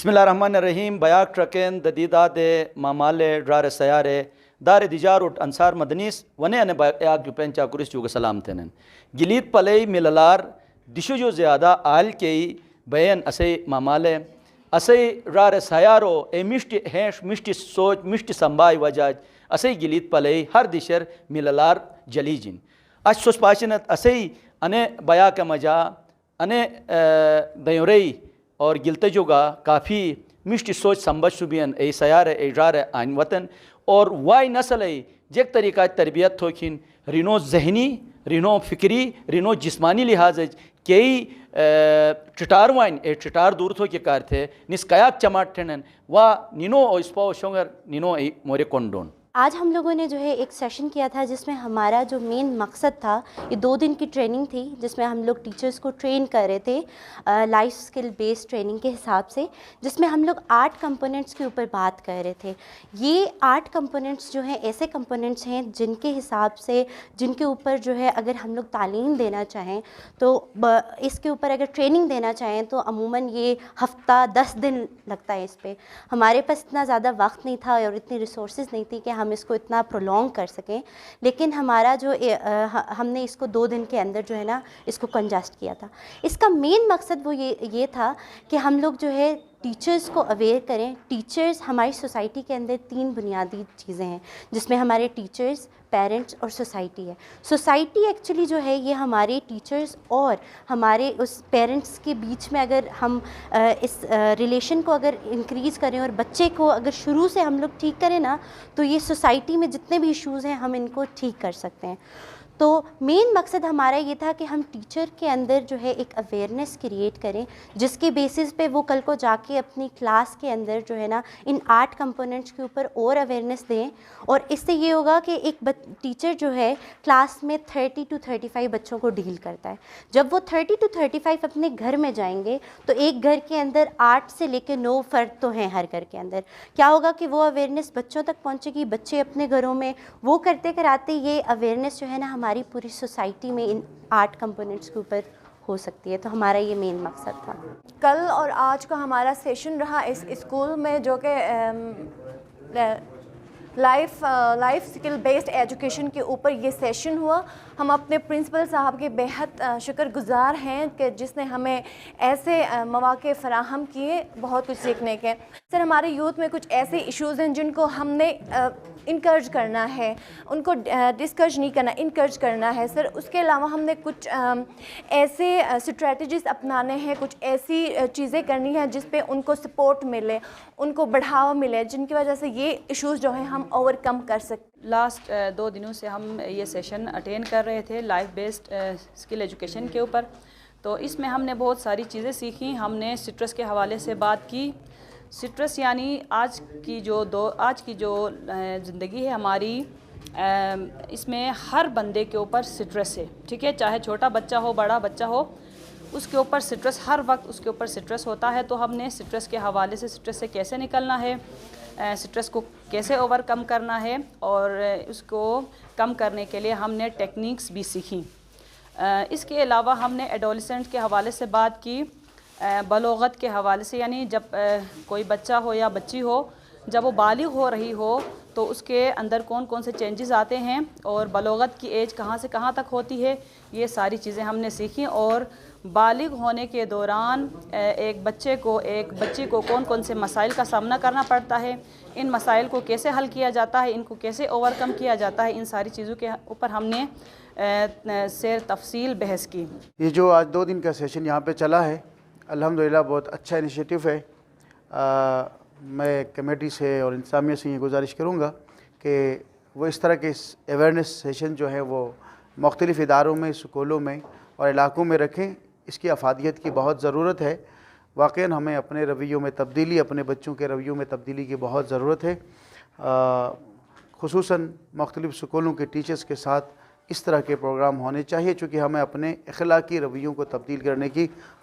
بسم الله الرحمن الرحیم. بیاک ٹرکن ددیداد مامال رار سیارے دار دیجاروٹ انصار مدنیس ونے ان بیاک جو پنچا کرس جو سلام تنن گلیت پلی مللار دشو جو زیادہ آل کے بیان اسے مامال اسے رار سیارو اے مشتی ہیش مشتی سوچ مشتی سمبائی وجاج اسے گلیت پلی ہر دشر مللار جلیجن اچ سوس پاشنت اسے انے بیاک مجا انے دیوری اور گلتجو گا کافی مشتی سوچ سمبج سبین ای سیار ای رار آئین وطن اور وائی نسل ای جیک طریقہ تربیت تھوکین رینو ذہنی رینو فکری رینو جسمانی لحاظ کئی چٹار وائن اے چٹار دور تھو کے کار تھے نس کیاک چماٹ تھنن وا نینو او اسپاو شونگر نینو ای مورے کنڈون. آج ہم لوگوں نے جو ہے ایک سیشن کیا تھا جس میں ہمارا جو مین مقصد تھا یہ 2 دن کی ٹریننگ تھی جس میں ہم لوگ ٹیچرز کو ٹرین کر رہے تھے لائف سکل بیس ٹریننگ کے حساب سے، جس میں ہم لوگ 8 کمپوننٹس کے اوپر بات کر رہے تھے. یہ 8 کمپوننٹس جو ہیں ایسے کمپوننٹس ہیں جن کے حساب سے جن کے اوپر جو ہے اگر ہم لوگ تعلیم دینا چاہیں تو اس کے اوپر اگر ٹریننگ دینا چاہیں تو عموماً یہ ہفتہ 10 دن لگتا ہے. اس پہ ہمارے پاس اتنا زیادہ وقت نہیں تھا اور اتنی ریسورسز نہیں تھی کہ ہم اس کو اتنا پرولونگ کر سکیں، لیکن ہمارا جو ہم نے اس کو 2 دن کے اندر جو ہے نا اس کو کنجسٹ کیا تھا. اس کا مین مقصد وہ یہ تھا کہ ہم لوگ جو ہے ٹیچرز کو اویئر کریں. ٹیچرز ہماری سوسائٹی کے اندر 3 بنیادی چیزیں ہیں جس میں ہمارے ٹیچرز، پیرنٹس اور سوسائٹی ہے. سوسائٹی ایکچولی جو ہے یہ ہمارے ٹیچرز اور ہمارے اس پیرنٹس کے بیچ میں اگر ہم اس ریلیشن کو اگر انکریز کریں اور بچے کو اگر شروع سے ہم لوگ ٹھیک کریں نا تو یہ سوسائٹی میں جتنے بھی ایشوز ہیں ہم ان کو ٹھیک کر سکتے ہیں. تو مین مقصد ہمارا یہ تھا کہ ہم ٹیچر کے اندر جو ہے ایک اویئرنیس کریٹ کریں جس کے بیسس پہ وہ کل کو جا کے اپنی کلاس کے اندر جو ہے نا ان 8 کمپوننٹس کے اوپر اور اویئرنیس دیں. اور اس سے یہ ہوگا کہ ایک ٹیچر جو ہے کلاس میں 30 to 35 بچوں کو ڈیل کرتا ہے. جب وہ 30 to 35 اپنے گھر میں جائیں گے تو ایک گھر کے اندر 8 سے لے کے 9 فرد تو ہیں ہر گھر کے اندر. کیا ہوگا کہ وہ اویئرنیس بچوں تک پہنچے گی، بچے اپنے گھروں میں وہ کرتے کراتے یہ اویئرنیس جو ہے نا ہماری پوری سوسائٹی میں ان 8 کمپوننٹس کے اوپر ہو سکتی ہے. تو ہمارا یہ مین مقصد تھا. کل اور آج کا ہمارا سیشن رہا اس اسکول میں جو کہ لائف سکل بیسڈ ایجوکیشن کے اوپر یہ سیشن ہوا. ہم اپنے پرنسپل صاحب کے بےحد شکر گزار ہیں کہ جس نے ہمیں ایسے مواقع فراہم کیے بہت کچھ سیکھنے کے. سر ہمارے یوتھ میں کچھ ایسے ایشوز ہیں جن کو ہم نے انکرج کرنا ہے، ان کو ڈسکرج نہیں کرنا، انکرج کرنا ہے. سر اس کے علاوہ ہم نے کچھ ایسے اسٹریٹجیز اپنانے ہیں، کچھ ایسی چیزیں کرنی ہیں جس پہ ان کو سپورٹ ملے، ان کو بڑھاوا ملے، جن کی وجہ سے یہ ایشوز جو ہیں ہم اوور کم کر سکیں. لاسٹ 2 دنوں سے ہم یہ سیشن اٹینڈ کر رہے تھے لائف بیسڈ اسکل ایجوکیشن کے اوپر. تو اس میں ہم نے بہت ساری چیزیں سیکھیں. ہم نے سٹرس کے حوالے سے بات کی. سٹرس یعنی آج کی جو زندگی ہے ہماری، اس میں ہر بندے کے اوپر سٹرس ہے. ٹھیک ہے، چاہے چھوٹا بچہ ہو بڑا بچہ ہو، اس کے اوپر سٹرس ہر وقت اس کے اوپر سٹرس ہوتا ہے. تو ہم نے سٹرس کے حوالے سے سٹرس سے کیسے نکلنا ہے، سٹرس کو کیسے اوور کم کرنا ہے، اور اس کو کم کرنے کے لیے ہم نے ٹیکنیکس بھی سیکھیں. اس کے علاوہ ہم نے ایڈولسنٹ کے حوالے سے بات کی، بلوغت کے حوالے سے، یعنی جب کوئی بچہ ہو یا بچی ہو جب وہ بالغ ہو رہی ہو تو اس کے اندر کون کون سے چینجز آتے ہیں اور بلوغت کی ایج کہاں سے کہاں تک ہوتی ہے، یہ ساری چیزیں ہم نے سیکھیں. اور بالغ ہونے کے دوران ایک بچی کو کون کون سے مسائل کا سامنا کرنا پڑتا ہے، ان مسائل کو کیسے حل کیا جاتا ہے، ان کو کیسے اوور کم کیا جاتا ہے، ان ساری چیزوں کے اوپر ہم نے سیر تفصیل بحث کی. یہ جو آج 2 دن کا سیشن یہاں پہ چلا ہے الحمدللہ بہت اچھا انیشیٹو ہے. میں کمیٹی سے اور انتظامیہ سے یہ گزارش کروں گا کہ وہ اس طرح کے اویئرنیس سیشن جو ہے وہ مختلف اداروں میں، اسکولوں میں اور علاقوں میں رکھیں. اس کی افادیت کی بہت ضرورت ہے. واقعاً ہمیں اپنے رویوں میں تبدیلی، اپنے بچوں کے رویوں میں تبدیلی کی بہت ضرورت ہے. خصوصاً مختلف اسکولوں کے ٹیچرز کے ساتھ اس طرح کے پروگرام ہونے چاہیے، چونکہ ہمیں اپنے اخلاقی رویوں کو تبدیل کرنے کی